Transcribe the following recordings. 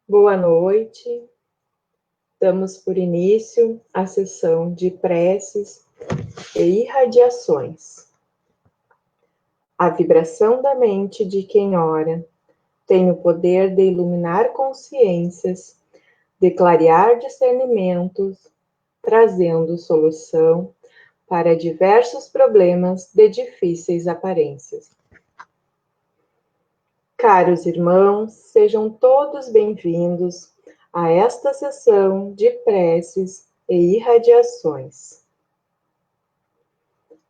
Boa noite. Damos por início a sessão de preces e irradiações. A vibração da mente de quem ora tem o poder de iluminar consciências, de clarear discernimentos, trazendo solução para diversos problemas de difíceis aparências. Caros irmãos, sejam todos bem-vindos a esta sessão de preces e irradiações.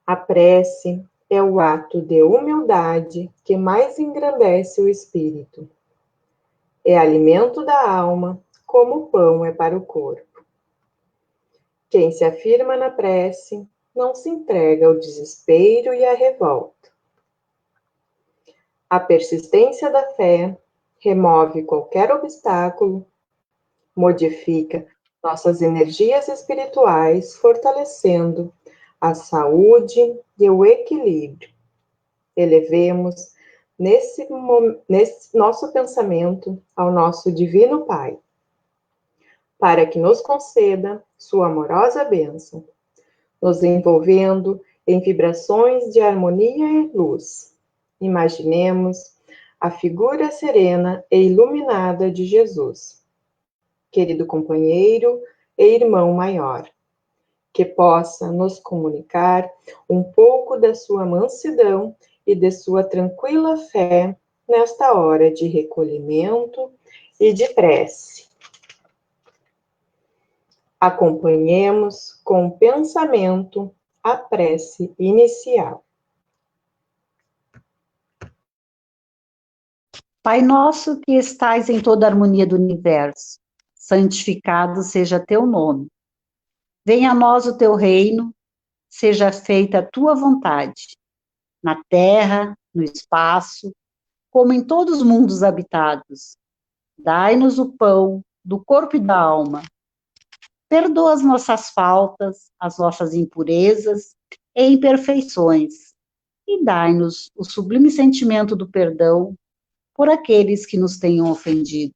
A prece é o ato de humildade que mais engrandece o espírito. É alimento da alma, como o pão é para o corpo. Quem se afirma na prece não se entrega ao desespero e à revolta. A persistência da fé remove qualquer obstáculo, modifica nossas energias espirituais, fortalecendo a saúde e o equilíbrio. Elevemos nesse nosso pensamento ao nosso Divino Pai, para que nos conceda sua amorosa bênção, nos envolvendo em vibrações de harmonia e luz. Imaginemos a figura serena e iluminada de Jesus, querido companheiro e irmão maior, que possa nos comunicar um pouco da sua mansidão e de sua tranquila fé nesta hora de recolhimento e de prece. Acompanhemos com o pensamento a prece inicial. Pai nosso que estais em toda a harmonia do universo, santificado seja teu nome. Venha a nós o teu reino, seja feita a tua vontade, na terra, no espaço, como em todos os mundos habitados. Dai-nos o pão do corpo e da alma. Perdoa as nossas faltas, as nossas impurezas e imperfeições, e dai-nos o sublime sentimento do perdão por aqueles que nos tenham ofendido.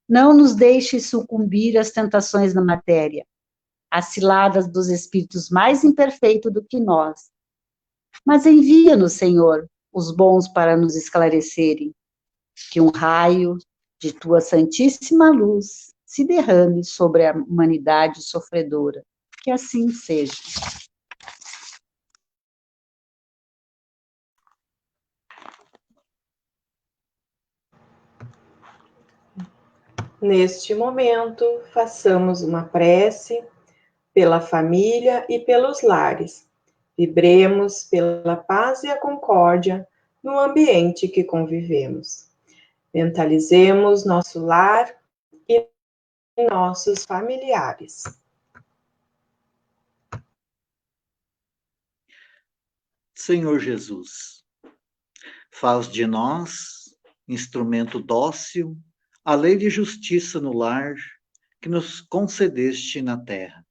Não nos deixe sucumbir às tentações da matéria, às ciladas dos espíritos mais imperfeitos do que nós. Mas envia-nos, Senhor, os bons para nos esclarecerem, que um raio de tua santíssima luz se derrame sobre a humanidade sofredora. Que assim seja. Neste momento, façamos uma prece pela família e pelos lares. Vibremos pela paz e a concórdia no ambiente que convivemos. Mentalizemos nosso lar e nossos familiares. Senhor Jesus, faz de nós instrumento dócil à lei de justiça no lar que nos concedeste na terra.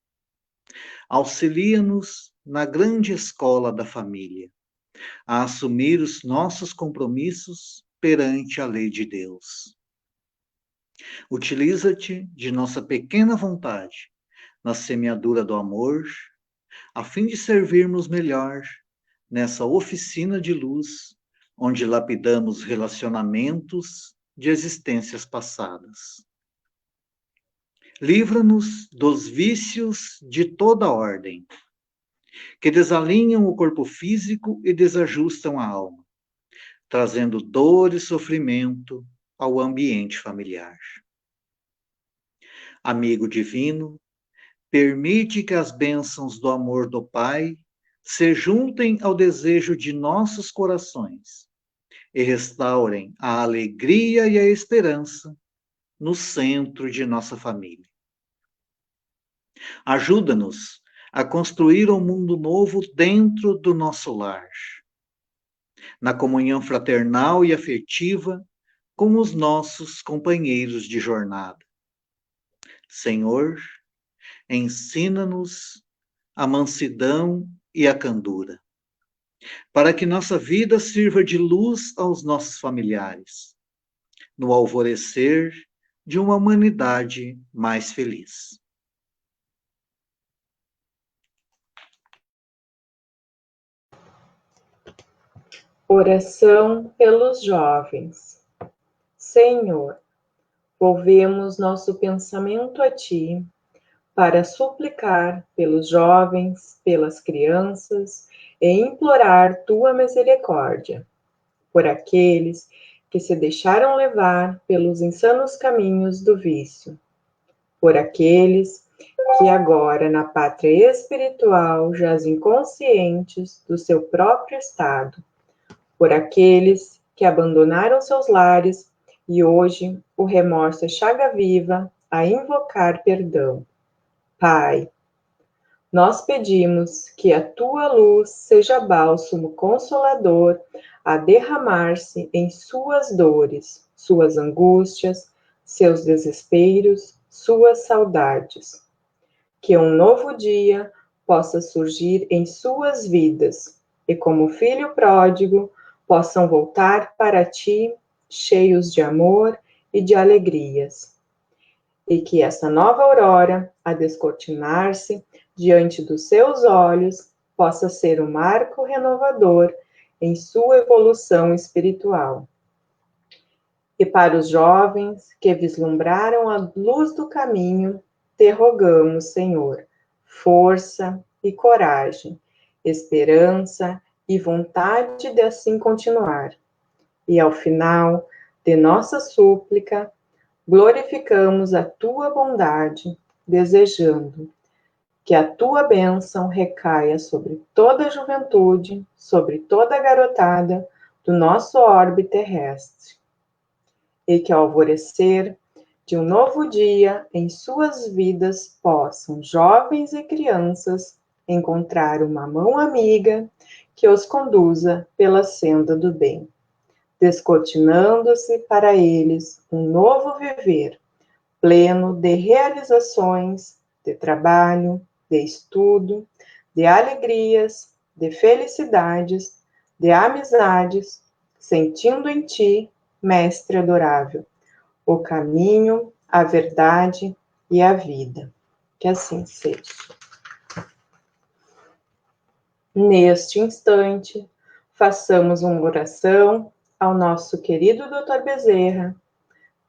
Auxilia-nos na grande escola da família, a assumir os nossos compromissos perante a lei de Deus. Utiliza-te de nossa pequena vontade na semeadura do amor, a fim de servirmos melhor nessa oficina de luz, onde lapidamos relacionamentos de existências passadas. Livra-nos dos vícios de toda ordem, que desalinham o corpo físico e desajustam a alma, trazendo dor e sofrimento ao ambiente familiar. Amigo divino, permite que as bênçãos do amor do Pai se juntem ao desejo de nossos corações e restaurem a alegria e a esperança no centro de nossa família. Ajuda-nos a construir um mundo novo dentro do nosso lar, na comunhão fraternal e afetiva com os nossos companheiros de jornada. Senhor, ensina-nos a mansidão e a candura, para que nossa vida sirva de luz aos nossos familiares, no alvorecer de uma humanidade mais feliz. Oração pelos jovens. Senhor, volvemos nosso pensamento a Ti para suplicar pelos jovens, pelas crianças e implorar Tua misericórdia por aqueles que se deixaram levar pelos insanos caminhos do vício, por aqueles que agora na pátria espiritual jazem conscientes do seu próprio estado, por aqueles que abandonaram seus lares e hoje o remorso é chaga viva a invocar perdão. Pai, nós pedimos que a tua luz seja bálsamo consolador a derramar-se em suas dores, suas angústias, seus desesperos, suas saudades. Que um novo dia possa surgir em suas vidas e, como filho pródigo, possam voltar para ti cheios de amor e de alegrias. E que essa nova aurora, a descortinar-se diante dos seus olhos, possa ser um marco renovador em sua evolução espiritual. E para os jovens que vislumbraram a luz do caminho, te rogamos, Senhor, força e coragem, esperança e vontade de assim continuar. E ao final de nossa súplica, glorificamos a tua bondade, desejando que a tua bênção recaia sobre toda a juventude, sobre toda a garotada do nosso orbe terrestre. E que ao alvorecer de um novo dia em suas vidas possam jovens e crianças encontrar uma mão amiga que os conduza pela senda do bem, descortinando-se para eles um novo viver, pleno de realizações, de trabalho, de estudo, de alegrias, de felicidades, de amizades, sentindo em ti, Mestre adorável, o caminho, a verdade e a vida. Que assim seja. Neste instante, façamos uma oração ao nosso querido Dr. Bezerra.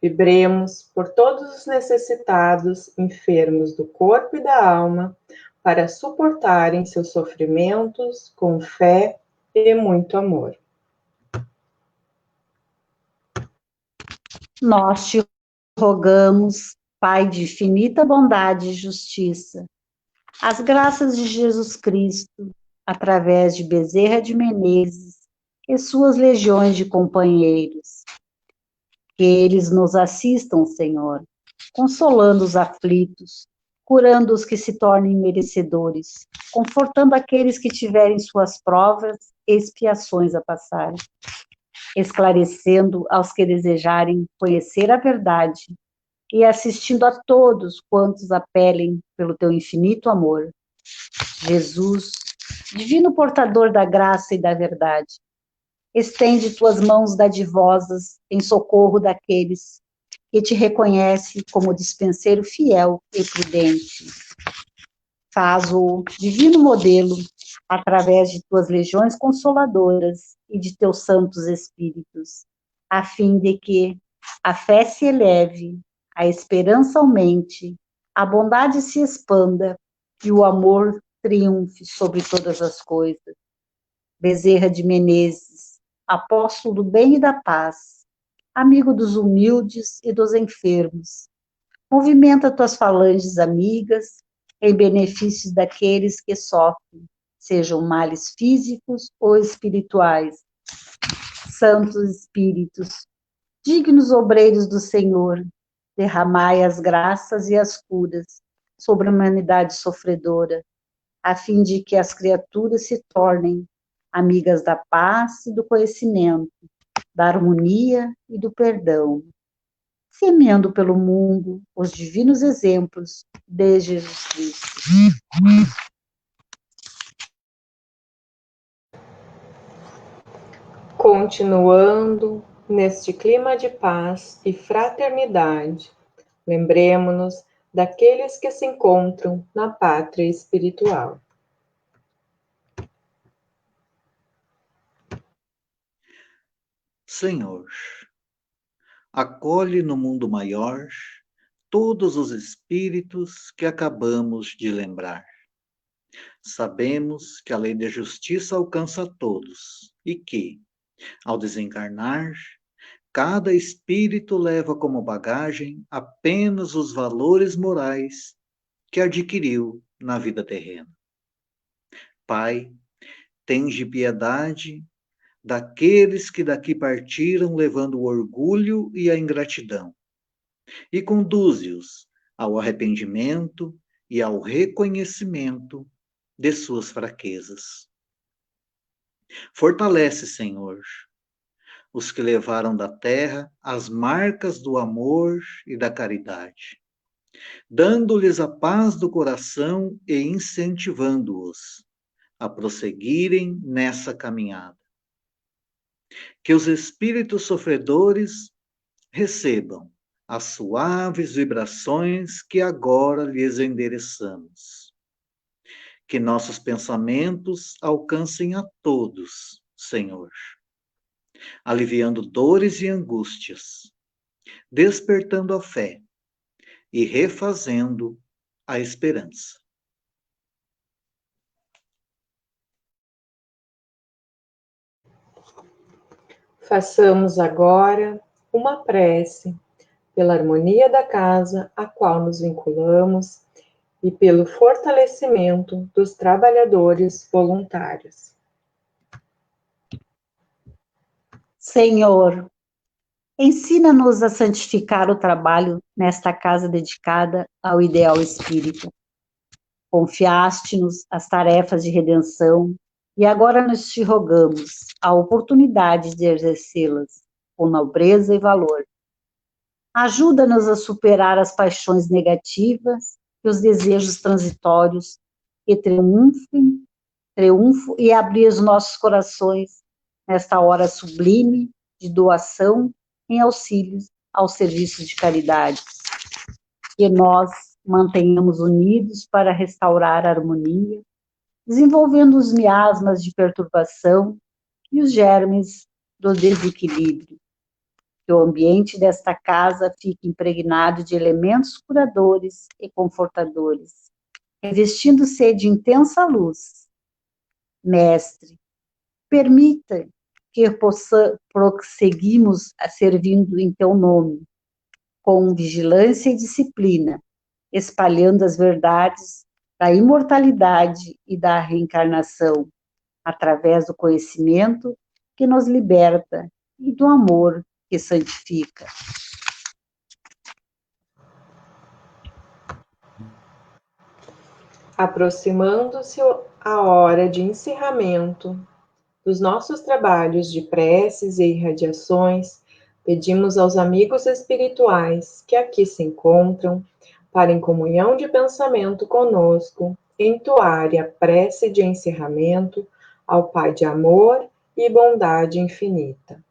Vibremos por todos os necessitados, enfermos do corpo e da alma, para suportarem seus sofrimentos com fé e muito amor. Nós te rogamos, Pai de infinita bondade e justiça, as graças de Jesus Cristo, através de Bezerra de Menezes e suas legiões de companheiros. Que eles nos assistam, Senhor, consolando os aflitos, curando os que se tornem merecedores, confortando aqueles que tiverem suas provas e expiações a passar, esclarecendo aos que desejarem conhecer a verdade e assistindo a todos quantos apelem pelo teu infinito amor. Jesus, divino portador da graça e da verdade, estende tuas mãos dadivosas em socorro daqueles que te reconhecem como dispenseiro fiel e prudente. Faz o divino modelo através de tuas legiões consoladoras e de teus santos espíritos, a fim de que a fé se eleve, a esperança aumente, a bondade se expanda e o amor triunfe sobre todas as coisas. Bezerra de Menezes, apóstolo do bem e da paz, amigo dos humildes e dos enfermos, movimenta tuas falanges amigas em benefício daqueles que sofrem, sejam males físicos ou espirituais. Santos Espíritos, dignos obreiros do Senhor, derramai as graças e as curas sobre a humanidade sofredora, a fim de que as criaturas se tornem amigas da paz e do conhecimento, da harmonia e do perdão, semeando pelo mundo os divinos exemplos de Jesus Cristo. Continuando neste clima de paz e fraternidade, Lembremo-nos daqueles que se encontram na pátria espiritual. Senhor, acolhe no mundo maior todos os espíritos que acabamos de lembrar. Sabemos que a lei da justiça alcança todos e que, ao desencarnar, cada espírito leva como bagagem apenas os valores morais que adquiriu na vida terrena. Pai, tende piedade daqueles que daqui partiram levando o orgulho e a ingratidão, e conduze-os ao arrependimento e ao reconhecimento de suas fraquezas. Fortalece, Senhor, os que levaram da terra as marcas do amor e da caridade, dando-lhes a paz do coração e incentivando-os a prosseguirem nessa caminhada. Que os espíritos sofredores recebam as suaves vibrações que agora lhes endereçamos. Que nossos pensamentos alcancem a todos, Senhor, aliviando dores e angústias, despertando a fé e refazendo a esperança. Façamos agora uma prece pela harmonia da casa a qual nos vinculamos e pelo fortalecimento dos trabalhadores voluntários. Senhor, ensina-nos a santificar o trabalho nesta casa dedicada ao ideal espírita. Confiaste-nos as tarefas de redenção e agora nos te rogamos a oportunidade de exercê-las com nobreza e valor. Ajuda-nos a superar as paixões negativas e os desejos transitórios e triunfo e abrir os nossos corações nesta hora sublime de doação em auxílios aos serviços de caridade. Que nós mantenhamos unidos para restaurar a harmonia, desenvolvendo os miasmas de perturbação e os germes do desequilíbrio. Que o ambiente desta casa fique impregnado de elementos curadores e confortadores, revestindo-se de intensa luz. Mestre, permita que prosseguimos servindo em teu nome, com vigilância e disciplina, espalhando as verdades da imortalidade e da reencarnação, através do conhecimento que nos liberta e do amor que santifica. Aproximando-se a hora de encerramento dos nossos trabalhos de preces e irradiações, pedimos aos amigos espirituais que aqui se encontram, para em comunhão de pensamento conosco, entoarem a prece de encerramento ao Pai de amor e bondade infinita,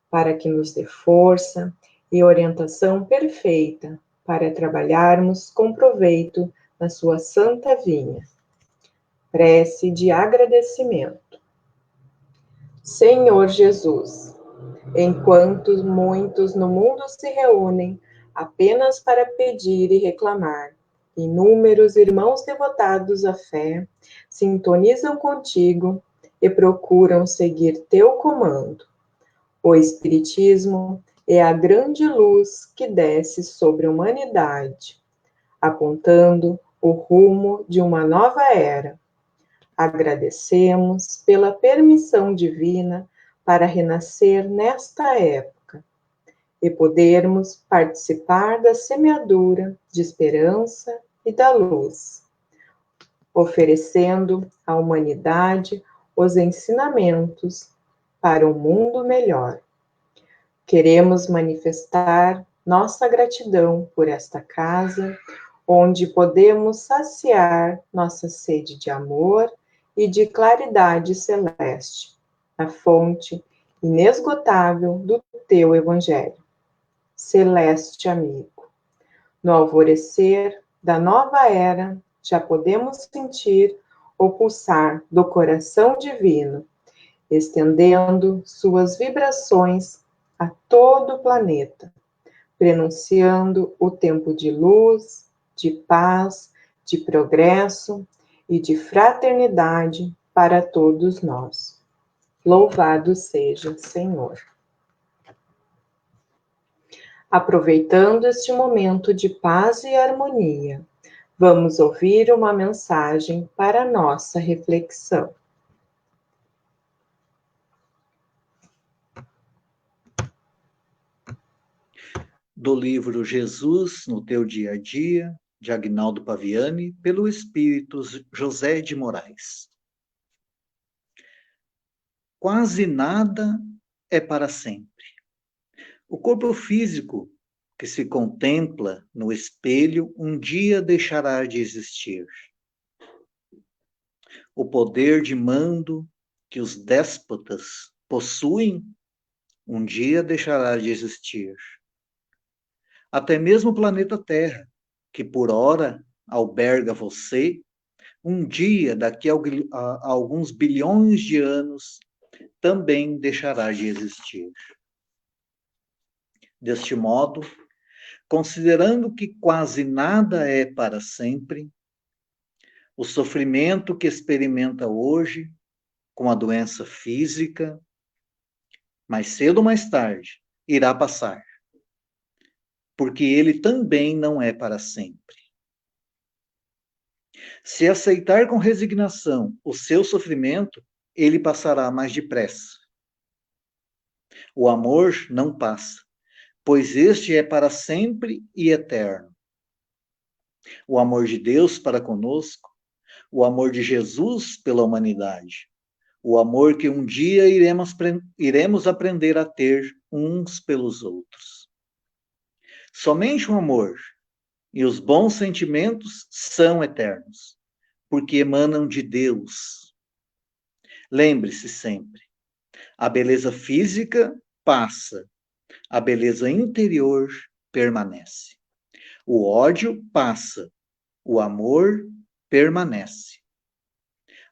para que nos dê força e orientação perfeita para trabalharmos com proveito na sua santa vinha. Prece de agradecimento. Senhor Jesus, enquanto muitos no mundo se reúnem apenas para pedir e reclamar, inúmeros irmãos devotados à fé sintonizam contigo e procuram seguir teu comando. O Espiritismo é a grande luz que desce sobre a humanidade, apontando o rumo de uma nova era. Agradecemos pela permissão divina para renascer nesta época e podermos participar da semeadura de esperança e da luz, oferecendo à humanidade os ensinamentos para um mundo melhor. Queremos manifestar nossa gratidão por esta casa, onde podemos saciar nossa sede de amor e de claridade celeste, a fonte inesgotável do teu Evangelho. Celeste amigo, No alvorecer da nova era, já podemos sentir o pulsar do coração divino, estendendo suas vibrações a todo o planeta, prenunciando o tempo de luz, de paz, de progresso e de fraternidade para todos nós. Louvado seja o Senhor. Aproveitando este momento de paz e harmonia, vamos ouvir uma mensagem para nossa reflexão. Do livro Jesus no Teu Dia a Dia, de Aguinaldo Paviani, pelo Espírito José de Moraes. Quase nada é para sempre. O corpo físico que se contempla no espelho um dia deixará de existir. O poder de mando que os déspotas possuem um dia deixará de existir. Até mesmo o planeta Terra, que por ora alberga você, um dia, daqui a alguns bilhões de anos, também deixará de existir. Deste modo, considerando que quase nada é para sempre, o sofrimento que experimenta hoje com a doença física, mais cedo ou mais tarde, irá passar, porque ele também não é para sempre. Se aceitar com resignação o seu sofrimento, ele passará mais depressa. O amor não passa, pois este é para sempre e eterno. O amor de Deus para conosco, o amor de Jesus pela humanidade, o amor que um dia iremos aprender a ter uns pelos outros. Somente o amor e os bons sentimentos são eternos, porque emanam de Deus. Lembre-se sempre, a beleza física passa, a beleza interior permanece. O ódio passa, o amor permanece.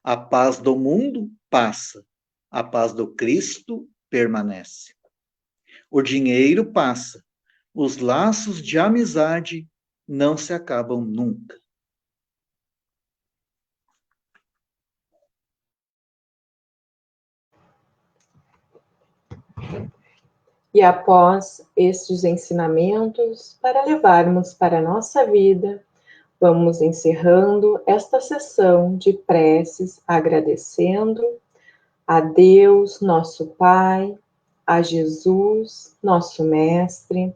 A paz do mundo passa, a paz do Cristo permanece. O dinheiro passa, os laços de amizade não se acabam nunca. E após estes ensinamentos, para levarmos para a nossa vida, vamos encerrando esta sessão de preces, agradecendo a Deus, nosso Pai, a Jesus, nosso Mestre,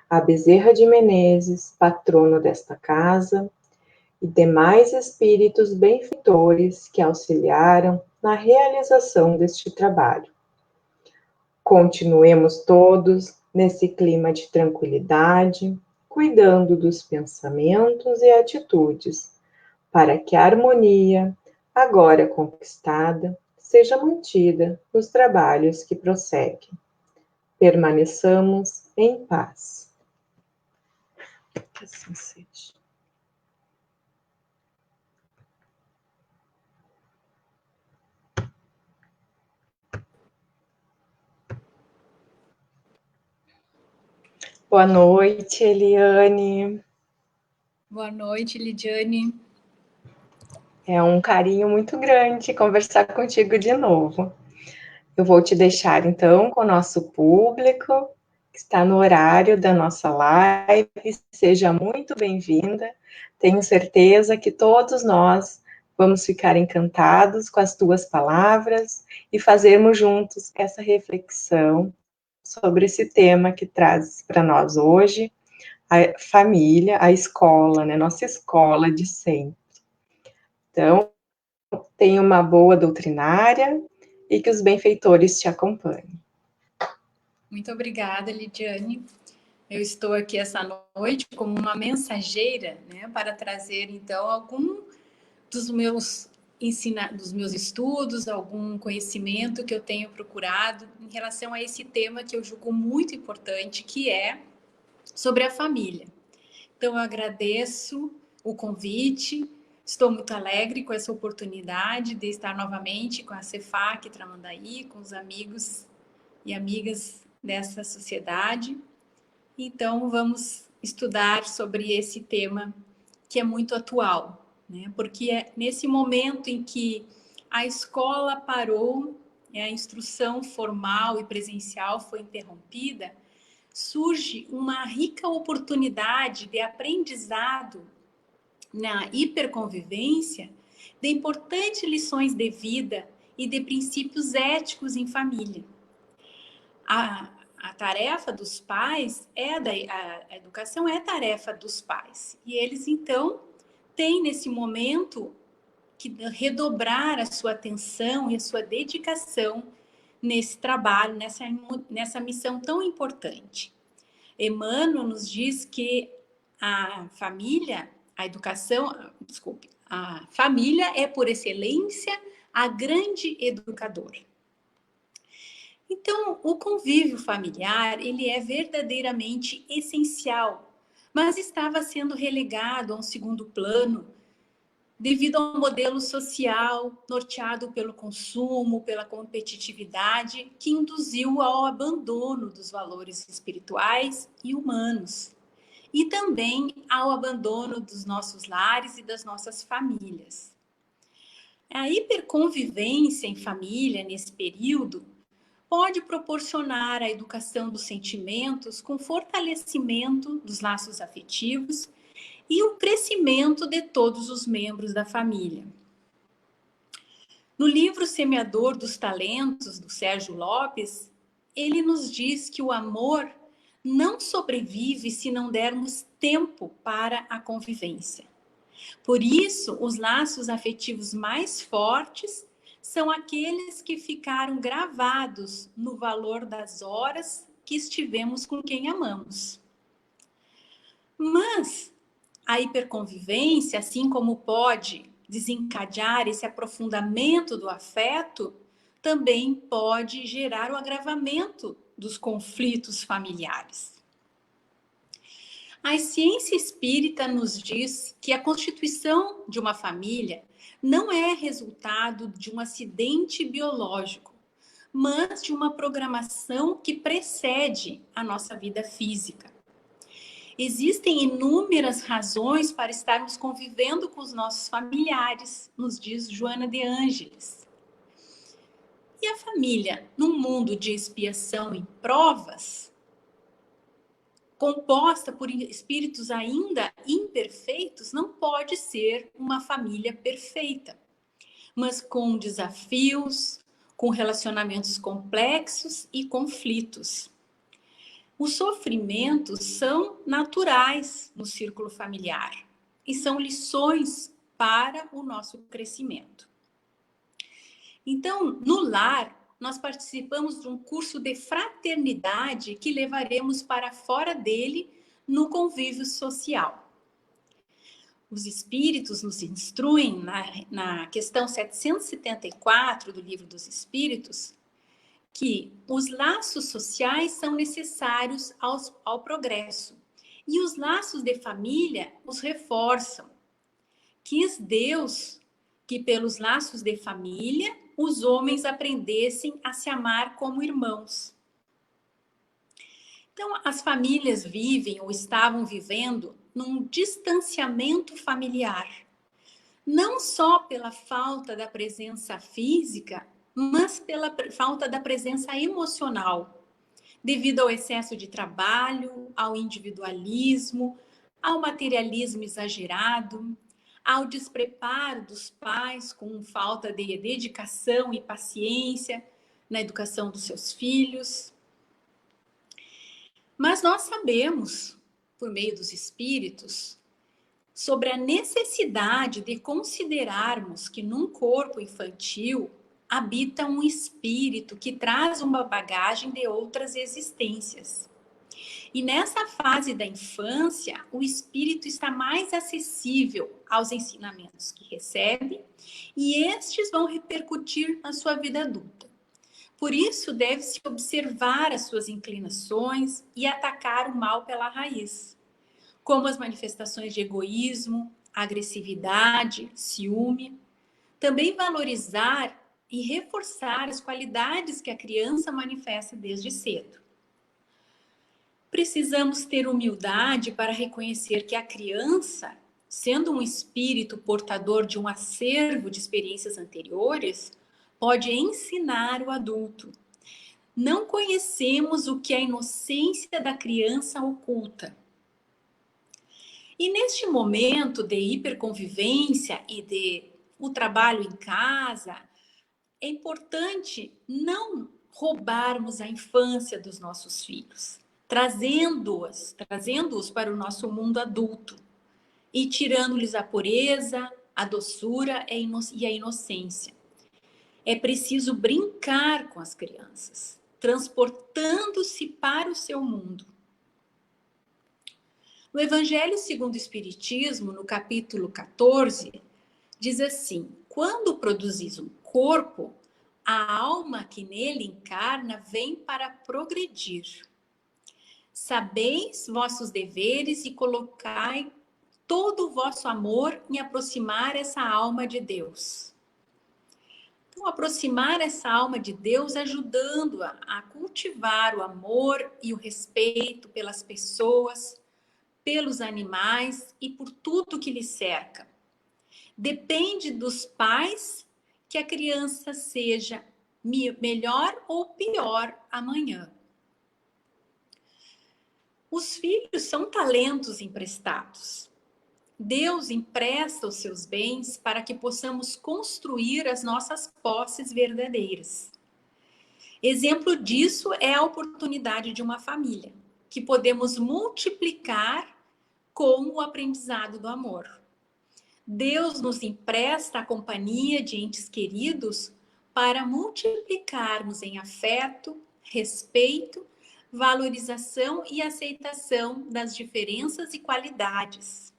a Bezerra de Menezes, patrono desta casa, e demais espíritos benfeitores que auxiliaram na realização deste trabalho. Continuemos todos nesse clima de tranquilidade, cuidando dos pensamentos e atitudes, para que a harmonia, agora conquistada, seja mantida nos trabalhos que prosseguem. Permaneçamos em paz. Que assim seja. Boa noite, Eliane. Boa noite, Lidiane. É um carinho muito grande conversar contigo de novo. Eu vou te deixar, então, com o nosso público, que está no horário da nossa live. Seja muito bem-vinda. Tenho certeza que todos nós vamos ficar encantados com as tuas palavras e fazermos juntos essa reflexão sobre esse tema que traz para nós hoje, a família, a escola, né? Nossa escola de sempre. Então, tenha uma boa doutrinária e que os benfeitores te acompanhem. Muito obrigada, Lidiane. Eu estou aqui essa noite como uma mensageira, né, para trazer, então, algum dos meus estudos, algum conhecimento que eu tenho procurado em relação a esse tema que eu julgo muito importante, que é sobre a família. Então, eu agradeço o convite, estou muito alegre com essa oportunidade de estar novamente com a Cefac Tramandaí, com os amigos e amigas dessa sociedade. Então, vamos estudar sobre esse tema que é muito atual, né? Porque é nesse momento em que a escola parou, a instrução formal e presencial foi interrompida, surge uma rica oportunidade de aprendizado na hiperconvivência de importantes lições de vida e de princípios éticos em família. A tarefa dos pais a educação é tarefa dos pais. E eles, então, têm nesse momento que redobrar a sua atenção e a sua dedicação nesse trabalho, nessa missão tão importante. Emmanuel nos diz que a família é, por excelência, a grande educadora. Então, o convívio familiar, ele é verdadeiramente essencial, mas estava sendo relegado a um segundo plano devido a um modelo social norteado pelo consumo, pela competitividade, que induziu ao abandono dos valores espirituais e humanos, e também ao abandono dos nossos lares e das nossas famílias. A hiperconvivência em família, nesse período, pode proporcionar a educação dos sentimentos com fortalecimento dos laços afetivos e o crescimento de todos os membros da família. No livro Semeador dos Talentos, do Sérgio Lopes, ele nos diz que o amor não sobrevive se não dermos tempo para a convivência. Por isso, os laços afetivos mais fortes são aqueles que ficaram gravados no valor das horas que estivemos com quem amamos. Mas a hiperconvivência, assim como pode desencadear esse aprofundamento do afeto, também pode gerar o agravamento dos conflitos familiares. A ciência espírita nos diz que a constituição de uma família não é resultado de um acidente biológico, mas de uma programação que precede a nossa vida física. Existem inúmeras razões para estarmos convivendo com os nossos familiares, nos diz Joana de Ângeles. E a família, num mundo de expiação e provas, composta por espíritos ainda imperfeitos, não pode ser uma família perfeita, mas com desafios, com relacionamentos complexos e conflitos. Os sofrimentos são naturais no círculo familiar e são lições para o nosso crescimento. Então, no lar, nós participamos de um curso de fraternidade que levaremos para fora dele no convívio social. Os espíritos nos instruem na questão 774 do Livro dos Espíritos que os laços sociais são necessários ao progresso e os laços de família os reforçam. Quis Deus que pelos laços de família os homens aprendessem a se amar como irmãos. Então, as famílias vivem ou estavam vivendo num distanciamento familiar, não só pela falta da presença física, mas pela falta da presença emocional, devido ao excesso de trabalho, ao individualismo, ao materialismo exagerado, ao despreparo dos pais com falta de dedicação e paciência na educação dos seus filhos. Mas nós sabemos, por meio dos espíritos, sobre a necessidade de considerarmos que num corpo infantil habita um espírito que traz uma bagagem de outras existências. E nessa fase da infância, o espírito está mais acessível aos ensinamentos que recebe e estes vão repercutir na sua vida adulta. Por isso, deve-se observar as suas inclinações e atacar o mal pela raiz. como as manifestações de egoísmo, agressividade, ciúme. Também valorizar e reforçar as qualidades que a criança manifesta desde cedo. Precisamos ter humildade para reconhecer que a criança, sendo um espírito portador de um acervo de experiências anteriores, pode ensinar o adulto. Não conhecemos o que a inocência da criança oculta. E neste momento de hiperconvivência e de o trabalho em casa, é importante não roubarmos a infância dos nossos filhos, trazendo-os para o nosso mundo adulto e tirando-lhes a pureza, a doçura e a inocência. É preciso brincar com as crianças, transportando-se para o seu mundo. No Evangelho segundo o Espiritismo, no capítulo 14, diz assim: quando produzis um corpo, a alma que nele encarna vem para progredir. Sabeis vossos deveres e colocai todo o vosso amor em aproximar essa alma de Deus. Então, aproximar essa alma de Deus, ajudando-a a cultivar o amor e o respeito pelas pessoas, pelos animais e por tudo que lhe cerca. Depende dos pais que a criança seja melhor ou pior amanhã. Os filhos são talentos emprestados. Deus empresta os seus bens para que possamos construir as nossas posses verdadeiras. Exemplo disso é a oportunidade de uma família, que podemos multiplicar com o aprendizado do amor. Deus nos empresta a companhia de entes queridos para multiplicarmos em afeto, respeito, valorização e aceitação das diferenças e qualidades.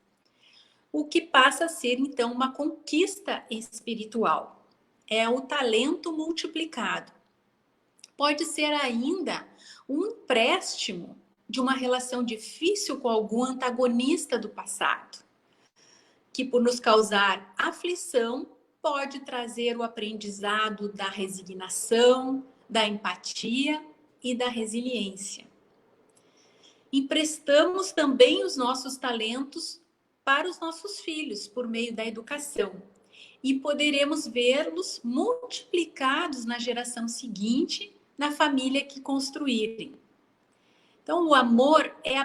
O que passa a ser, então, uma conquista espiritual. É o talento multiplicado. Pode ser ainda um empréstimo de uma relação difícil com algum antagonista do passado, que por nos causar aflição, pode trazer o aprendizado da resignação, da empatia e da resiliência. Emprestamos também os nossos talentos para os nossos filhos por meio da educação e poderemos vê-los multiplicados na geração seguinte, na família que construírem. Então, o amor é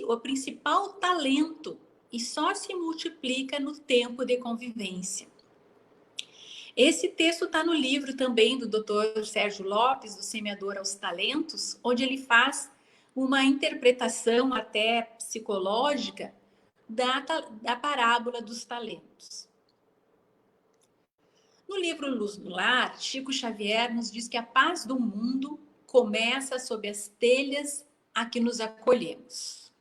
o principal talento e só se multiplica no tempo de convivência. Esse texto está no livro também do Dr. Sérgio Lopes, do Semeador aos Talentos, onde ele faz uma interpretação até psicológica da parábola dos talentos. No livro Luz no Lar, Chico Xavier nos diz que a paz do mundo começa sob as telhas a que nos acolhemos.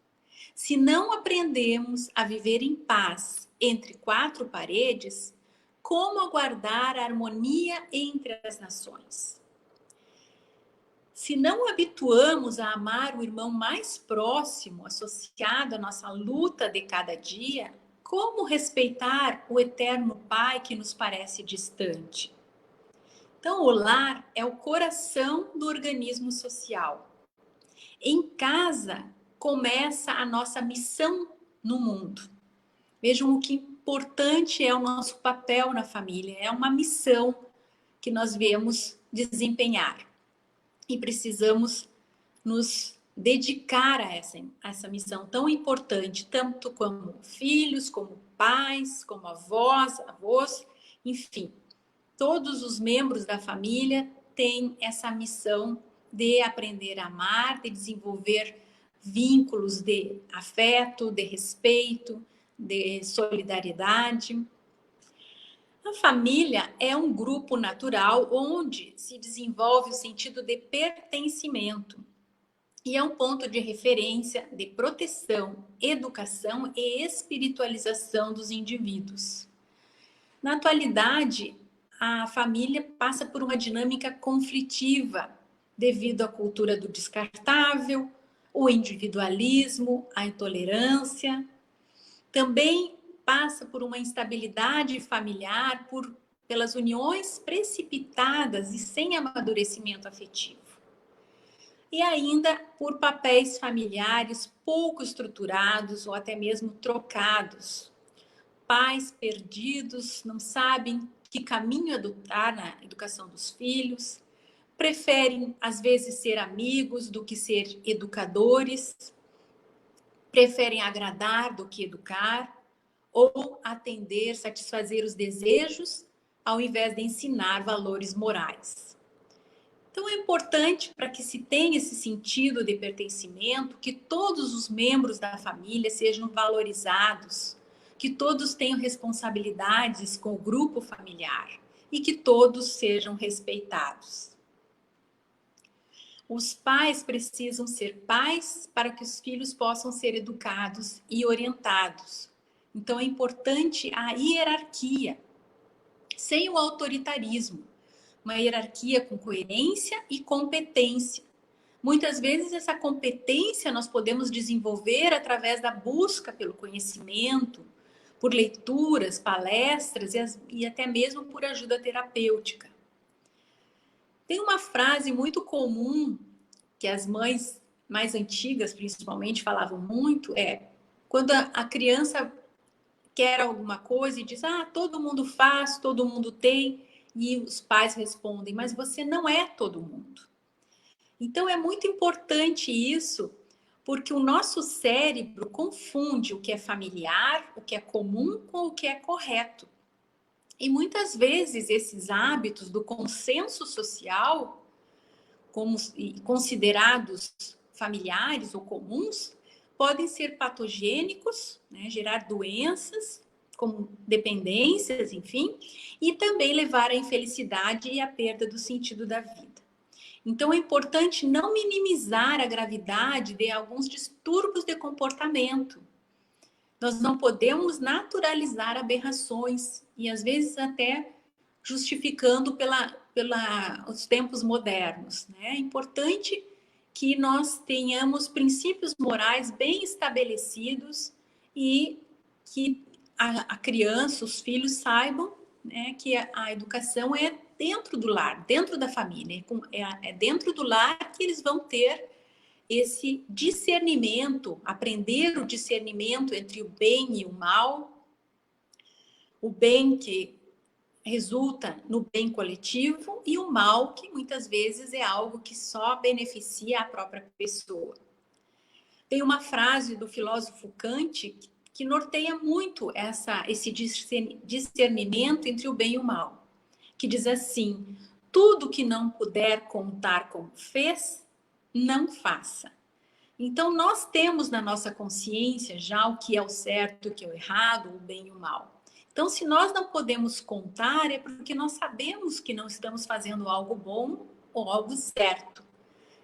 Se não aprendemos a viver em paz entre quatro paredes, como aguardar a harmonia entre as nações? Se não habituamos a amar o irmão mais próximo, associado à nossa luta de cada dia, como respeitar o eterno Pai que nos parece distante? Então, o lar é o coração do organismo social. Em casa começa a nossa missão no mundo. Vejam o que importante é o nosso papel na família. É uma missão que nós viemos desempenhar. E precisamos nos dedicar a essa missão tão importante, tanto como filhos, como pais, como avós, enfim. Todos os membros da família têm essa missão de aprender a amar, de desenvolver vínculos de afeto, de respeito, de solidariedade. A família é um grupo natural onde se desenvolve o sentido de pertencimento e é um ponto de referência de proteção, educação e espiritualização dos indivíduos. Na atualidade, a família passa por uma dinâmica conflitiva devido à cultura do descartável, o individualismo, a intolerância, Também passa por uma instabilidade familiar, pelas uniões precipitadas e sem amadurecimento afetivo. E ainda por papéis familiares pouco estruturados ou até mesmo trocados. Pais perdidos, não sabem que caminho adotar na educação dos filhos, preferem, às vezes, ser amigos do que ser educadores, preferem agradar do que educar, ou atender, satisfazer os desejos, ao invés de ensinar valores morais. Então, é importante, para que se tenha esse sentido de pertencimento, que todos os membros da família sejam valorizados, que todos tenham responsabilidades com o grupo familiar e que todos sejam respeitados. Os pais precisam ser pais para que os filhos possam ser educados e orientados. Então, é importante a hierarquia, sem o autoritarismo. Uma hierarquia com coerência e competência. Muitas vezes essa competência nós podemos desenvolver através da busca pelo conhecimento, por leituras, palestras e até mesmo por ajuda terapêutica. Tem uma frase muito comum que as mães mais antigas, principalmente, falavam muito, quando a criança quer alguma coisa e diz, todo mundo faz, todo mundo tem, e os pais respondem, mas você não é todo mundo. Então, é muito importante isso, porque o nosso cérebro confunde o que é familiar, o que é comum com o que é correto. E muitas vezes esses hábitos do consenso social, como considerados familiares ou comuns, podem ser patogênicos, né, gerar doenças, como dependências, enfim, e também levar à infelicidade e à perda do sentido da vida. Então, é importante não minimizar a gravidade de alguns distúrbios de comportamento. Nós não podemos naturalizar aberrações e, às vezes, até justificando os tempos modernos, né? É importante que nós tenhamos princípios morais bem estabelecidos e que a criança, os filhos saibam, né, que a educação é dentro do lar, dentro da família. É dentro do lar que eles vão ter esse discernimento, aprender o discernimento entre o bem e o mal, o bem que resulta no bem coletivo e o mal que muitas vezes é algo que só beneficia a própria pessoa. Tem uma frase do filósofo Kant que norteia muito esse discernimento entre o bem e o mal, que diz assim: tudo que não puder contar como fez, não faça. Então, nós temos na nossa consciência já o que é o certo, o que é o errado, o bem e o mal. Então, se nós não podemos contar, é porque nós sabemos que não estamos fazendo algo bom ou algo certo.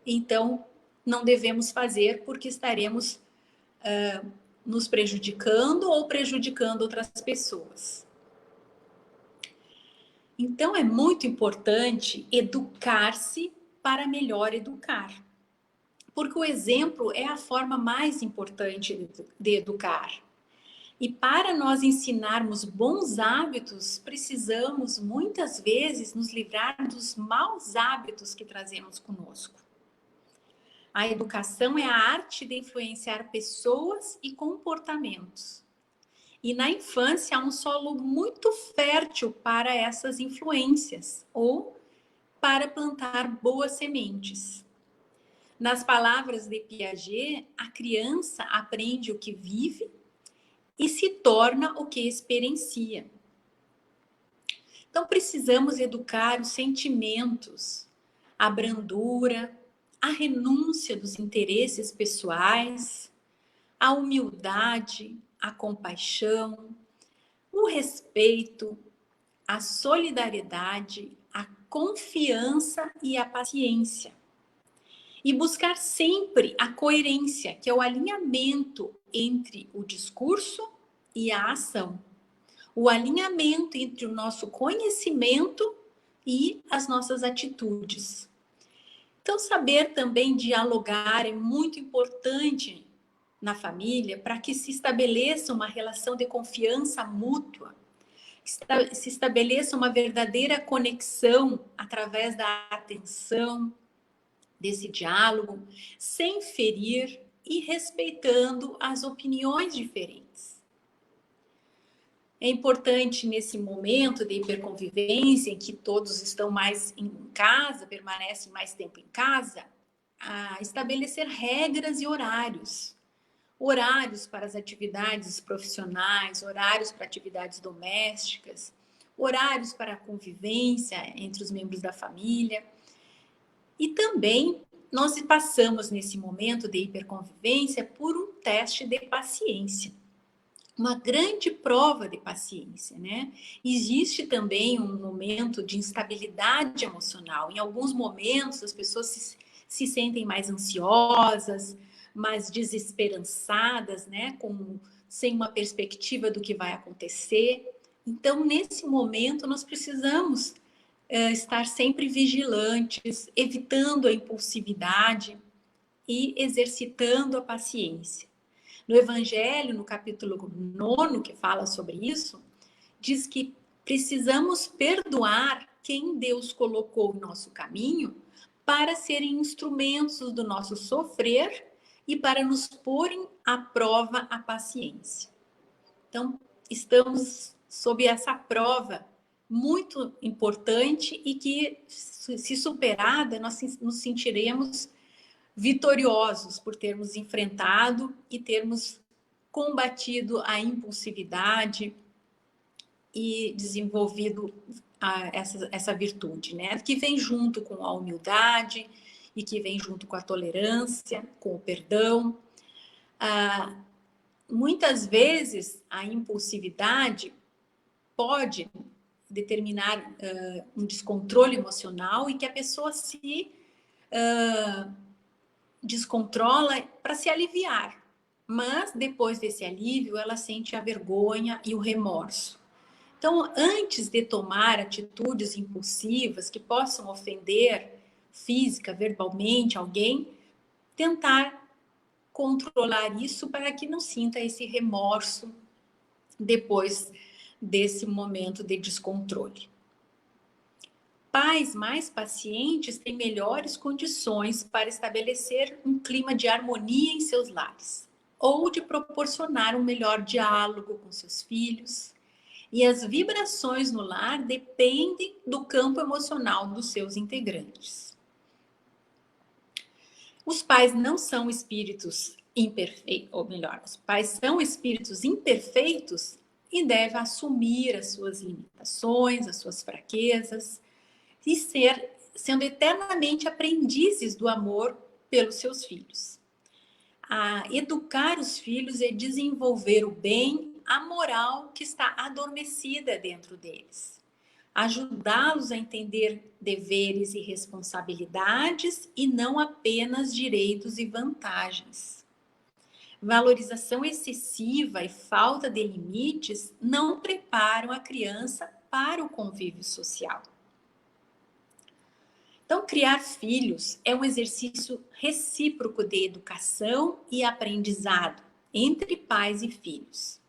Então, não devemos fazer porque estaremos nos prejudicando ou prejudicando outras pessoas. Então, é muito importante educar-se para melhor educar. Porque o exemplo é a forma mais importante de educar. E para nós ensinarmos bons hábitos, precisamos muitas vezes nos livrar dos maus hábitos que trazemos conosco. A educação é a arte de influenciar pessoas e comportamentos. E na infância há um solo muito fértil para essas influências ou para plantar boas sementes. Nas palavras de Piaget, a criança aprende o que vive e se torna o que experiencia. Então, precisamos educar os sentimentos, a brandura, a renúncia dos interesses pessoais, a humildade, a compaixão, o respeito, a solidariedade, a confiança e a paciência. E buscar sempre a coerência, que é o alinhamento entre o discurso e a ação. O alinhamento entre o nosso conhecimento e as nossas atitudes. Então, saber também dialogar é muito importante na família para que se estabeleça uma relação de confiança mútua, se estabeleça uma verdadeira conexão através da atenção, desse diálogo, sem ferir e respeitando as opiniões diferentes. É importante nesse momento de hiperconvivência, em que todos estão mais em casa, permanecem mais tempo em casa, estabelecer regras e horários. Horários para as atividades profissionais, horários para atividades domésticas, horários para a convivência entre os membros da família. E também nós passamos nesse momento de hiperconvivência por um teste de paciência. Uma grande prova de paciência, né? Existe também um momento de instabilidade emocional. Em alguns momentos as pessoas se sentem mais ansiosas, mais desesperançadas, né? Sem uma perspectiva do que vai acontecer. Então, nesse momento, nós precisamos estar sempre vigilantes, evitando a impulsividade e exercitando a paciência. No Evangelho, no capítulo 9, que fala sobre isso, diz que precisamos perdoar quem Deus colocou em nosso caminho para serem instrumentos do nosso sofrer e para nos porem à prova a paciência. Então, estamos sob essa prova muito importante e que, se superada, nós nos sentiremos vitoriosos por termos enfrentado e termos combatido a impulsividade e desenvolvido essa virtude, né? Que vem junto com a humildade e que vem junto com a tolerância, com o perdão. Muitas vezes a impulsividade pode determinar um descontrole emocional e que a pessoa se descontrola para se aliviar. Mas depois desse alívio, ela sente a vergonha e o remorso. Então, antes de tomar atitudes impulsivas que possam ofender física, verbalmente alguém, tentar controlar isso para que não sinta esse remorso depois desse momento de descontrole. Pais mais pacientes têm melhores condições para estabelecer um clima de harmonia em seus lares, ou de proporcionar um melhor diálogo com seus filhos. E as vibrações no lar dependem do campo emocional dos seus integrantes. Os pais não são espíritos imperfeitos, ou melhor, os pais são espíritos imperfeitos e devem assumir as suas limitações, as suas fraquezas e sendo eternamente aprendizes do amor pelos seus filhos. Educar os filhos é desenvolver o bem, a moral que está adormecida dentro deles. Ajudá-los a entender deveres e responsabilidades e não apenas direitos e vantagens. Valorização excessiva e falta de limites não preparam a criança para o convívio social. Então, criar filhos é um exercício recíproco de educação e aprendizado entre pais e filhos.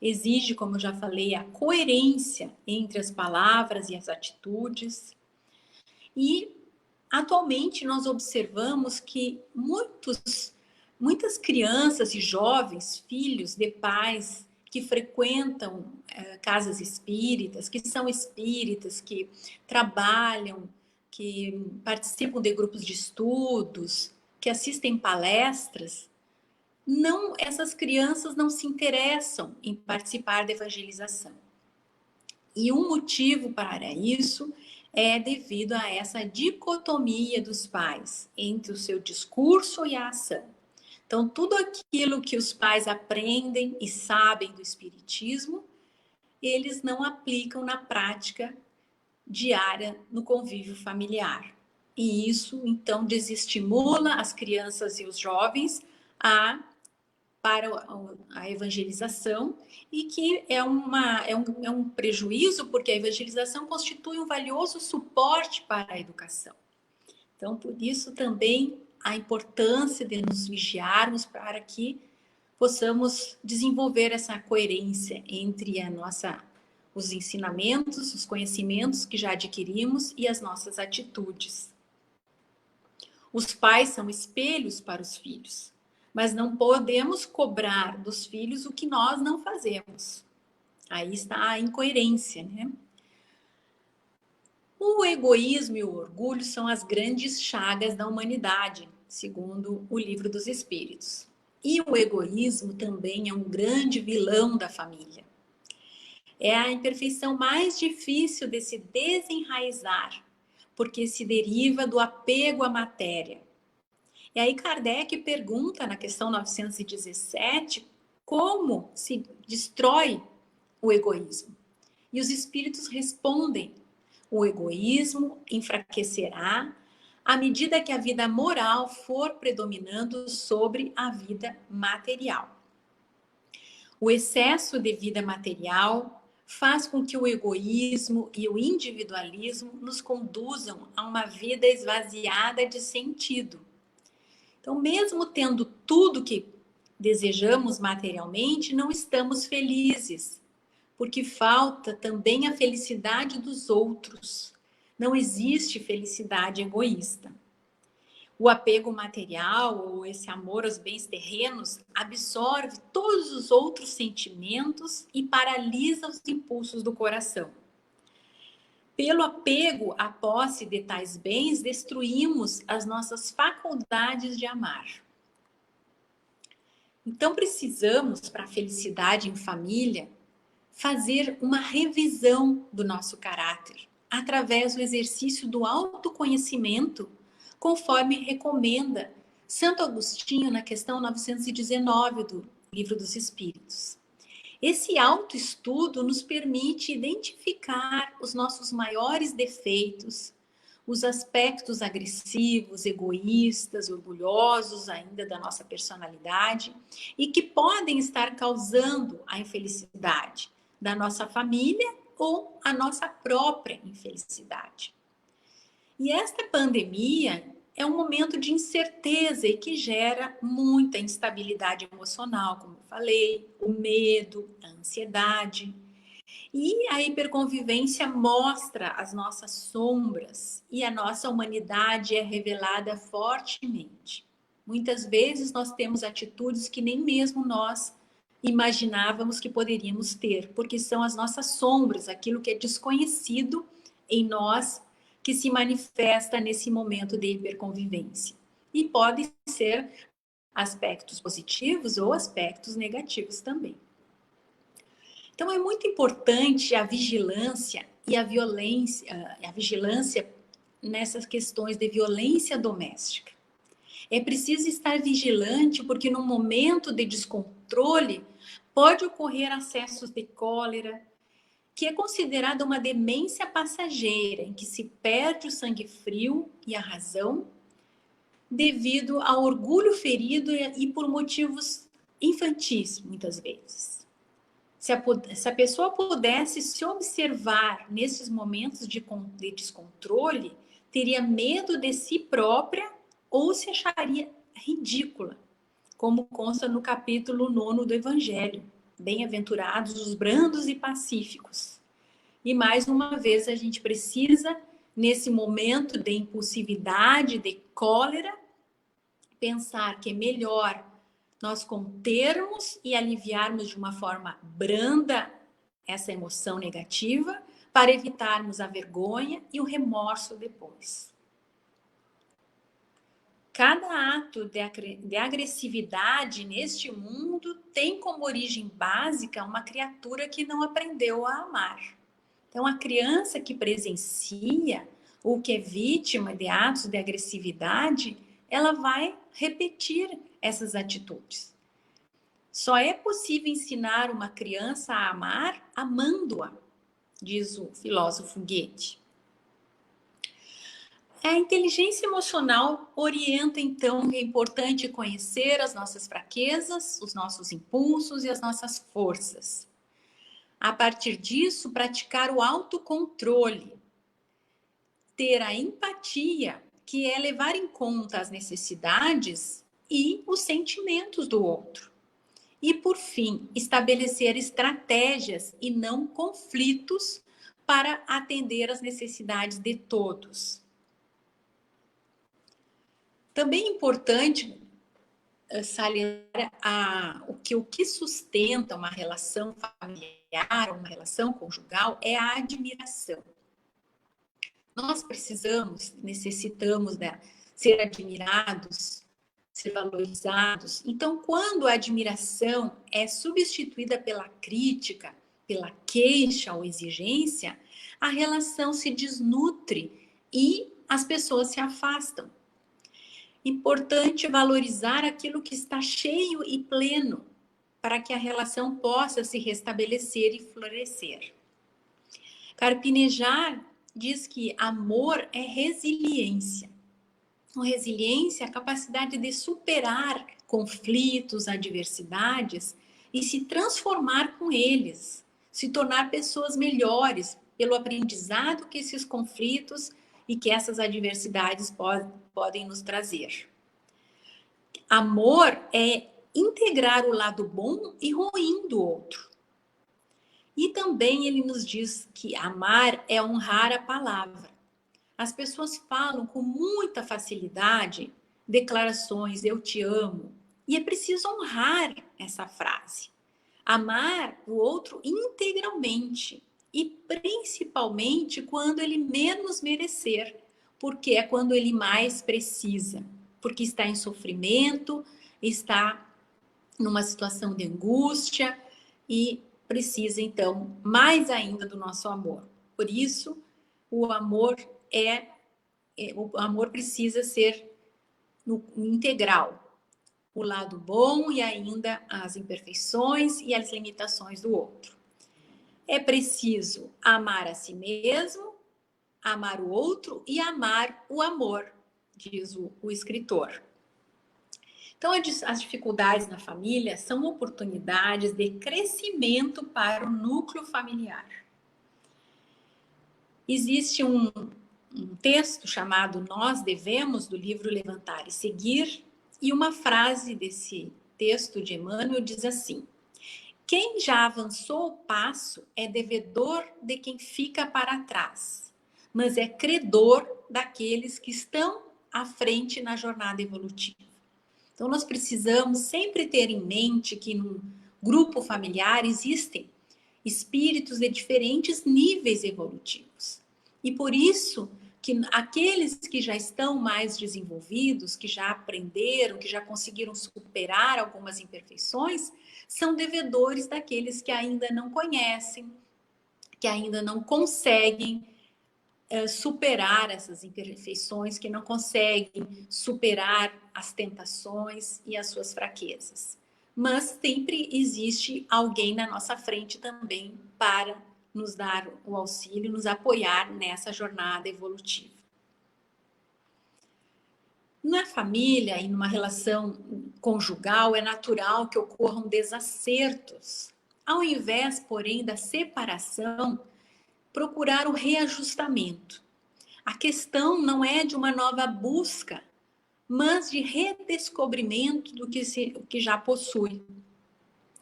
Exige, como eu já falei, a coerência entre as palavras e as atitudes. E, atualmente, nós observamos que muitas crianças e jovens, filhos de pais que frequentam casas espíritas, que são espíritas, que trabalham, que participam de grupos de estudos, que assistem palestras, essas crianças não se interessam em participar da evangelização. E um motivo para isso é devido a essa dicotomia dos pais entre o seu discurso e a ação. Então, tudo aquilo que os pais aprendem e sabem do espiritismo, eles não aplicam na prática diária no convívio familiar. E isso, então, desestimula as crianças e os jovens para a evangelização e que é um prejuízo, porque a evangelização constitui um valioso suporte para a educação. Então, por isso também a importância de nos vigiarmos para que possamos desenvolver essa coerência entre os ensinamentos, os conhecimentos que já adquirimos e as nossas atitudes. Os pais são espelhos para os filhos, mas não podemos cobrar dos filhos o que nós não fazemos. Aí está a incoerência, né? O egoísmo e o orgulho são as grandes chagas da humanidade, segundo o Livro dos Espíritos. E o egoísmo também é um grande vilão da família. É a imperfeição mais difícil de se desenraizar, porque se deriva do apego à matéria. E aí Kardec pergunta na questão 917 como se destrói o egoísmo. E os espíritos respondem: o egoísmo enfraquecerá à medida que a vida moral for predominando sobre a vida material. O excesso de vida material faz com que o egoísmo e o individualismo nos conduzam a uma vida esvaziada de sentido. Então, mesmo tendo tudo que desejamos materialmente, não estamos felizes, porque falta também a felicidade dos outros. Não existe felicidade egoísta. O apego material ou esse amor aos bens terrenos absorve todos os outros sentimentos e paralisa os impulsos do coração. Pelo apego à posse de tais bens, destruímos as nossas faculdades de amar. Então, precisamos, para a felicidade em família, fazer uma revisão do nosso caráter, através do exercício do autoconhecimento, conforme recomenda Santo Agostinho na questão 919 do Livro dos Espíritos. Esse autoestudo nos permite identificar os nossos maiores defeitos, os aspectos agressivos, egoístas, orgulhosos ainda da nossa personalidade e que podem estar causando a infelicidade da nossa família ou a nossa própria infelicidade. E esta pandemia é um momento de incerteza e que gera muita instabilidade emocional, como eu falei, o medo, a ansiedade. E a hiperconvivência mostra as nossas sombras e a nossa humanidade é revelada fortemente. Muitas vezes nós temos atitudes que nem mesmo nós imaginávamos que poderíamos ter, porque são as nossas sombras, aquilo que é desconhecido em nós, que se manifesta nesse momento de hiperconvivência. E podem ser aspectos positivos ou aspectos negativos também. Então, é muito importante a vigilância e a vigilância nessas questões de violência doméstica. É preciso estar vigilante porque no momento de descontrole pode ocorrer acessos de cólera, que é considerada uma demência passageira, em que se perde o sangue frio e a razão devido ao orgulho ferido e por motivos infantis, muitas vezes. Se a pessoa pudesse se observar nesses momentos de descontrole, teria medo de si própria ou se acharia ridícula, como consta no capítulo 9 do Evangelho. Bem-aventurados os brandos e pacíficos. E mais uma vez a gente precisa, nesse momento de impulsividade, de cólera, pensar que é melhor nós contermos e aliviarmos de uma forma branda essa emoção negativa para evitarmos a vergonha e o remorso depois. Cada ato de agressividade neste mundo tem como origem básica uma criatura que não aprendeu a amar. Então, a criança que presencia ou que é vítima de atos de agressividade, ela vai repetir essas atitudes. Só é possível ensinar uma criança a amar amando-a, diz o filósofo Goethe. A inteligência emocional orienta, então, que é importante conhecer as nossas fraquezas, os nossos impulsos e as nossas forças. A partir disso, praticar o autocontrole, ter a empatia, que é levar em conta as necessidades e os sentimentos do outro. E, por fim, estabelecer estratégias e não conflitos para atender às necessidades de todos. Também é importante salientar o que sustenta uma relação familiar, uma relação conjugal, é a admiração. Nós necessitamos ser admirados, ser valorizados. Então, quando a admiração é substituída pela crítica, pela queixa ou exigência, a relação se desnutre e as pessoas se afastam. Importante valorizar aquilo que está cheio e pleno, para que a relação possa se restabelecer e florescer. Carpinejar diz que amor é resiliência. Então, resiliência é a capacidade de superar conflitos, adversidades e se transformar com eles, se tornar pessoas melhores pelo aprendizado que esses conflitos e que essas adversidades podem nos trazer. Amor é integrar o lado bom e ruim do outro. E também ele nos diz que amar é honrar a palavra. As pessoas falam com muita facilidade declarações, eu te amo. E é preciso honrar essa frase. Amar o outro integralmente. E principalmente quando ele menos merecer. Porque é quando ele mais precisa. Porque está em sofrimento, está numa situação de angústia e precisa, então, mais ainda do nosso amor. Por isso, o amor precisa ser no integral. O lado bom e ainda as imperfeições e as limitações do outro. É preciso amar a si mesmo, amar o outro e amar o amor, diz o escritor. Então, as dificuldades na família são oportunidades de crescimento para o núcleo familiar. Existe um texto chamado Nós Devemos, do livro Levantar e Seguir, e uma frase desse texto de Emmanuel diz assim: quem já avançou o passo é devedor de quem fica para trás, mas é credor daqueles que estão à frente na jornada evolutiva. Então, nós precisamos sempre ter em mente que no grupo familiar existem espíritos de diferentes níveis evolutivos. E por isso que aqueles que já estão mais desenvolvidos, que já aprenderam, que já conseguiram superar algumas imperfeições, são devedores daqueles que ainda não conhecem, que ainda não conseguem superar essas imperfeições, que não conseguem superar as tentações e as suas fraquezas. Mas sempre existe alguém na nossa frente também para nos dar o auxílio, nos apoiar nessa jornada evolutiva. Na família e numa relação conjugal, é natural que ocorram desacertos. Ao invés, porém, da separação, procurar o reajustamento. A questão não é de uma nova busca, mas de redescobrimento do que já possui.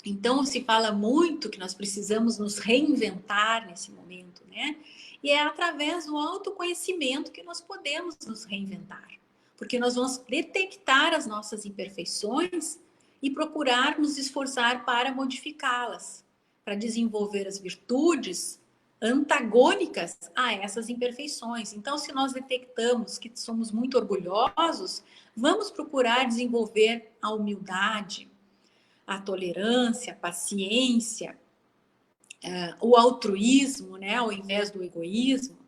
Então, se fala muito que nós precisamos nos reinventar nesse momento, né? E é através do autoconhecimento que nós podemos nos reinventar. Porque nós vamos detectar as nossas imperfeições e procurar nos esforçar para modificá-las, para desenvolver as virtudes antagônicas a essas imperfeições. Então, se nós detectamos que somos muito orgulhosos, vamos procurar desenvolver a humildade, a tolerância, a paciência, o altruísmo, né, ao invés do egoísmo.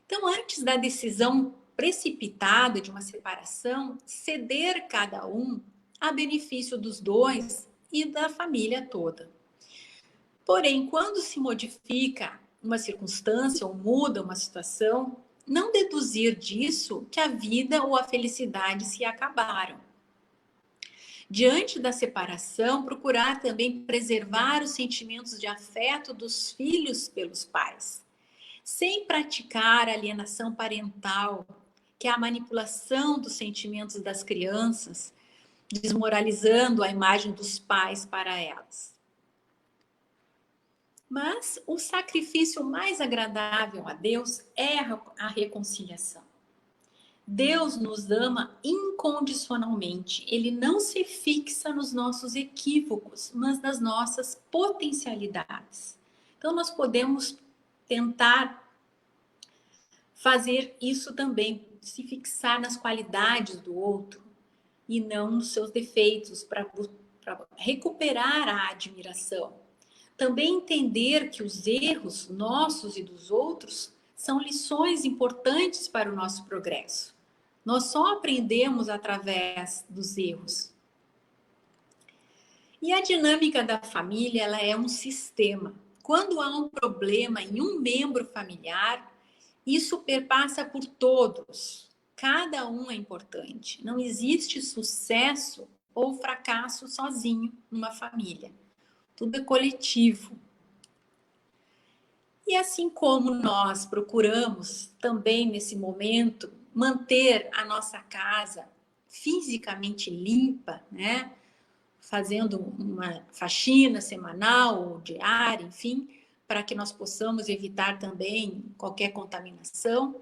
Então, antes da decisão precipitada de uma separação, ceder cada um a benefício dos dois e da família toda. Porém, quando se modifica uma circunstância ou muda uma situação, não deduzir disso que a vida ou a felicidade se acabaram. Diante da separação, procurar também preservar os sentimentos de afeto dos filhos pelos pais, sem praticar a alienação parental, que é a manipulação dos sentimentos das crianças, desmoralizando a imagem dos pais para elas. Mas o sacrifício mais agradável a Deus é a reconciliação. Deus nos ama incondicionalmente. Ele não se fixa nos nossos equívocos, mas nas nossas potencialidades. Então, nós podemos tentar fazer isso também, se fixar nas qualidades do outro e não nos seus defeitos, para recuperar a admiração. Também entender que os erros nossos e dos outros são lições importantes para o nosso progresso. Nós só aprendemos através dos erros. E a dinâmica da família, ela é um sistema. Quando há um problema em um membro familiar, isso perpassa por todos. Cada um é importante. Não existe sucesso ou fracasso sozinho numa família. Tudo é coletivo. E assim como nós procuramos também nesse momento manter a nossa casa fisicamente limpa, né? Fazendo uma faxina semanal ou diária, enfim, para que nós possamos evitar também qualquer contaminação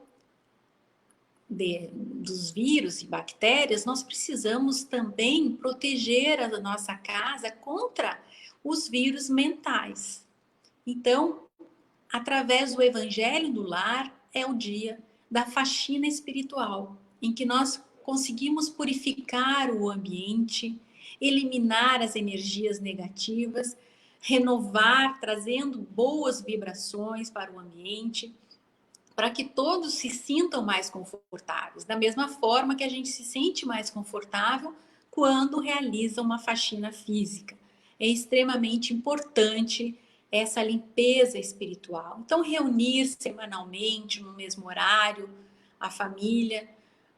dos vírus e bactérias, nós precisamos também proteger a nossa casa contra os vírus mentais. Então, através do Evangelho do Lar, é o dia da faxina espiritual, em que nós conseguimos purificar o ambiente, eliminar as energias negativas, renovar, trazendo boas vibrações para o ambiente, para que todos se sintam mais confortáveis, da mesma forma que a gente se sente mais confortável quando realiza uma faxina física. É extremamente importante essa limpeza espiritual. Então, reunir semanalmente, no mesmo horário, a família,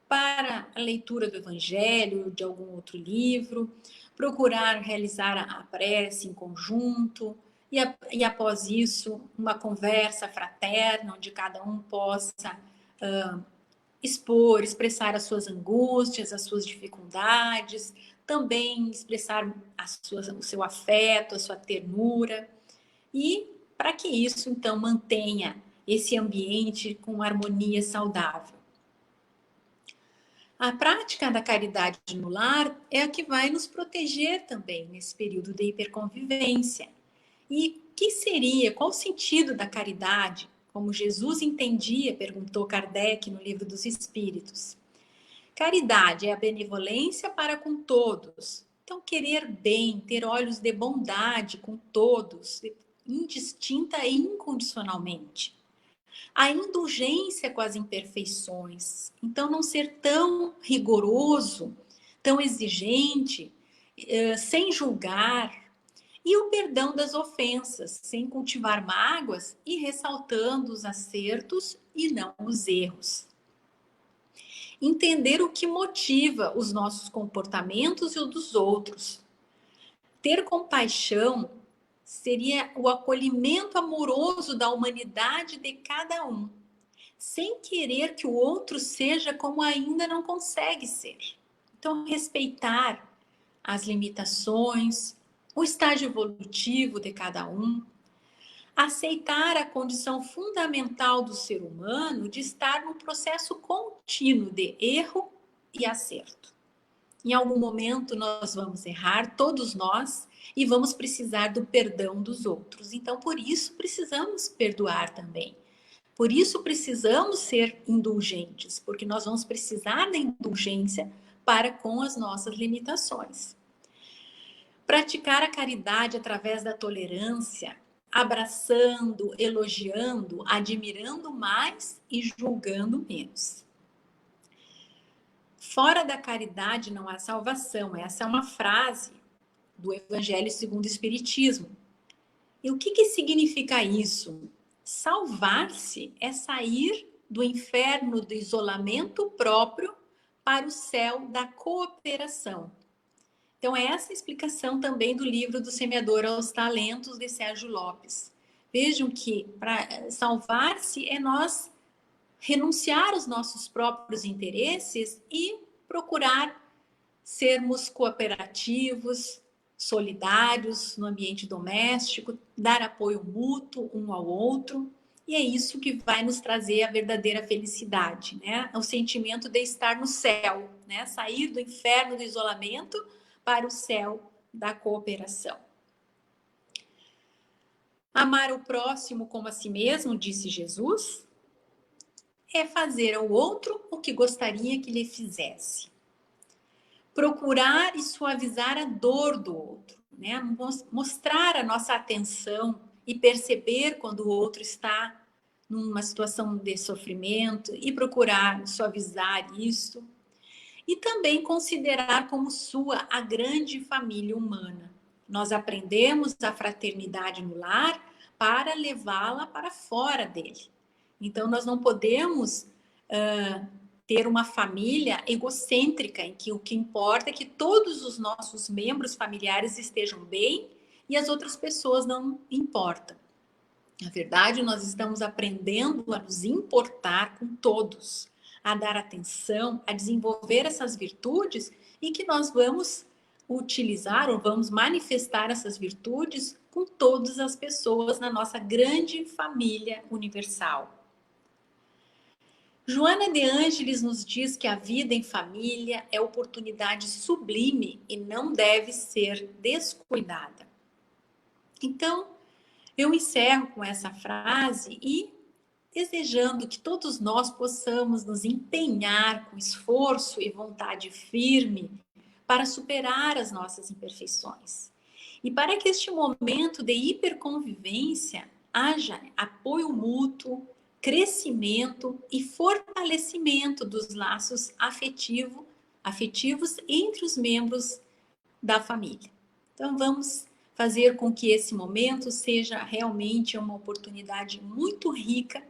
para a leitura do Evangelho, de algum outro livro, procurar realizar a prece em conjunto, e após isso, uma conversa fraterna, onde cada um possa expressar as suas angústias, as suas dificuldades, também expressar o seu afeto, a sua ternura, e para que isso, então, mantenha esse ambiente com harmonia saudável. A prática da caridade no lar é a que vai nos proteger também nesse período de hiperconvivência. E qual o sentido da caridade? Como Jesus entendia, perguntou Kardec no Livro dos Espíritos. Caridade é a benevolência para com todos. Então, querer bem, ter olhos de bondade com todos, indistinta e incondicionalmente. A indulgência com as imperfeições. Então, não ser tão rigoroso, tão exigente, sem julgar. E o perdão das ofensas, sem cultivar mágoas e ressaltando os acertos e não os erros. Entender o que motiva os nossos comportamentos e os dos outros. Ter compaixão seria o acolhimento amoroso da humanidade de cada um, sem querer que o outro seja como ainda não consegue ser. Então, respeitar as limitações, o estágio evolutivo de cada um, aceitar a condição fundamental do ser humano de estar num processo contínuo de erro e acerto. Em algum momento nós vamos errar, todos nós, e vamos precisar do perdão dos outros. Então, por isso, precisamos perdoar também. Por isso, precisamos ser indulgentes, porque nós vamos precisar da indulgência para com as nossas limitações. Praticar a caridade através da tolerância, abraçando, elogiando, admirando mais e julgando menos. Fora da caridade não há salvação. Essa é uma frase do Evangelho segundo o Espiritismo. E o que significa isso? Salvar-se é sair do inferno do isolamento próprio para o céu da cooperação. Então, é essa a explicação também do livro do Semeador aos Talentos, de Sérgio Lopes. Vejam que para salvar-se é nós renunciar aos nossos próprios interesses e procurar sermos cooperativos, solidários no ambiente doméstico, dar apoio mútuo um ao outro. E é isso que vai nos trazer a verdadeira felicidade, né? O sentimento de estar no céu, né? Sair do inferno do isolamento para o céu da cooperação. Amar o próximo como a si mesmo, disse Jesus, é fazer ao outro o que gostaria que lhe fizesse. Procurar e suavizar a dor do outro, né? Mostrar a nossa atenção e perceber quando o outro está numa situação de sofrimento e procurar suavizar isso. E também considerar como sua a grande família humana. Nós aprendemos a fraternidade no lar para levá-la para fora dele. Então, nós não podemos ter uma família egocêntrica, em que o que importa é que todos os nossos membros familiares estejam bem e as outras pessoas não importam. Na verdade, nós estamos aprendendo a nos importar com todos, a dar atenção, a desenvolver essas virtudes e que nós vamos utilizar ou vamos manifestar essas virtudes com todas as pessoas na nossa grande família universal. Joana de Ângeles nos diz que a vida em família é oportunidade sublime e não deve ser descuidada. Então, eu encerro com essa frase e desejando que todos nós possamos nos empenhar com esforço e vontade firme para superar as nossas imperfeições. E para que este momento de hiperconvivência haja apoio mútuo, crescimento e fortalecimento dos laços afetivos entre os membros da família. Então, vamos fazer com que esse momento seja realmente uma oportunidade muito rica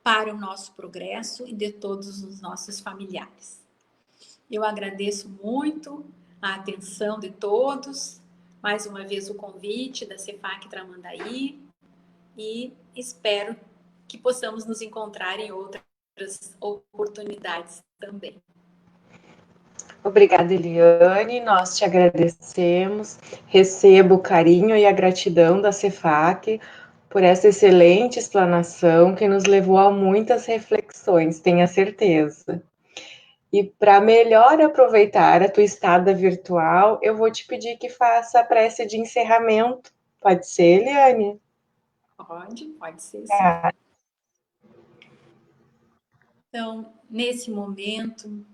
para o nosso progresso e de todos os nossos familiares. Eu agradeço muito a atenção de todos, mais uma vez o convite da CEFAC Tramandaí e espero que possamos nos encontrar em outras oportunidades também. Obrigada, Eliane, nós te agradecemos, recebo o carinho e a gratidão da CEFAC por essa excelente explanação que nos levou a muitas reflexões, tenha certeza. E para melhor aproveitar a tua estada virtual, eu vou te pedir que faça a prece de encerramento. Pode ser, Eliane? Pode ser, sim. Então, nesse momento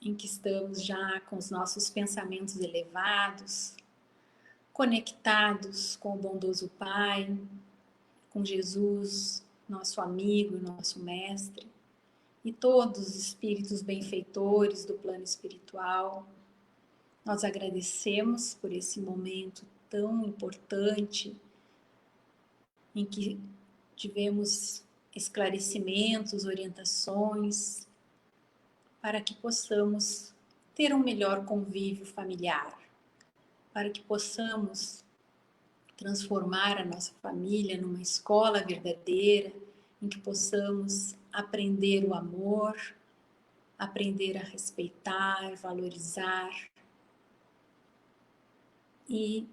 em que estamos já com os nossos pensamentos elevados, conectados com o bondoso Pai, com Jesus, nosso amigo, nosso mestre, e todos os espíritos benfeitores do plano espiritual, nós agradecemos por esse momento tão importante em que tivemos esclarecimentos, orientações, para que possamos ter um melhor convívio familiar, para que possamos transformar a nossa família numa escola verdadeira, em que possamos aprender o amor, aprender a respeitar, valorizar e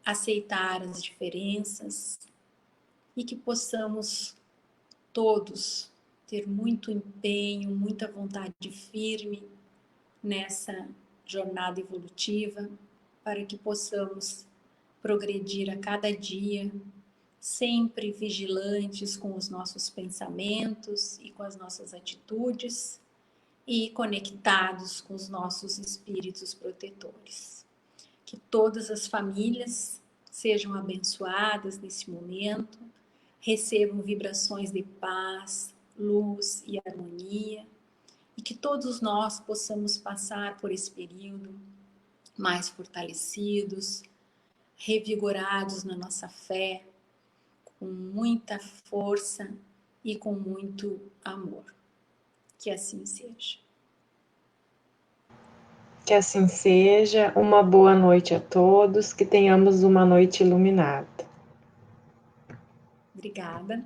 aceitar as diferenças e que possamos todos ter muito empenho, muita vontade firme nessa jornada evolutiva para que possamos progredir a cada dia, sempre vigilantes com os nossos pensamentos e com as nossas atitudes e conectados com os nossos espíritos protetores. Que todas as famílias sejam abençoadas nesse momento, recebam vibrações de paz, luz e harmonia, e que todos nós possamos passar por esse período mais fortalecidos, revigorados na nossa fé, com muita força e com muito amor. Que assim seja. Que assim seja. Uma boa noite a todos, que tenhamos uma noite iluminada. Obrigada.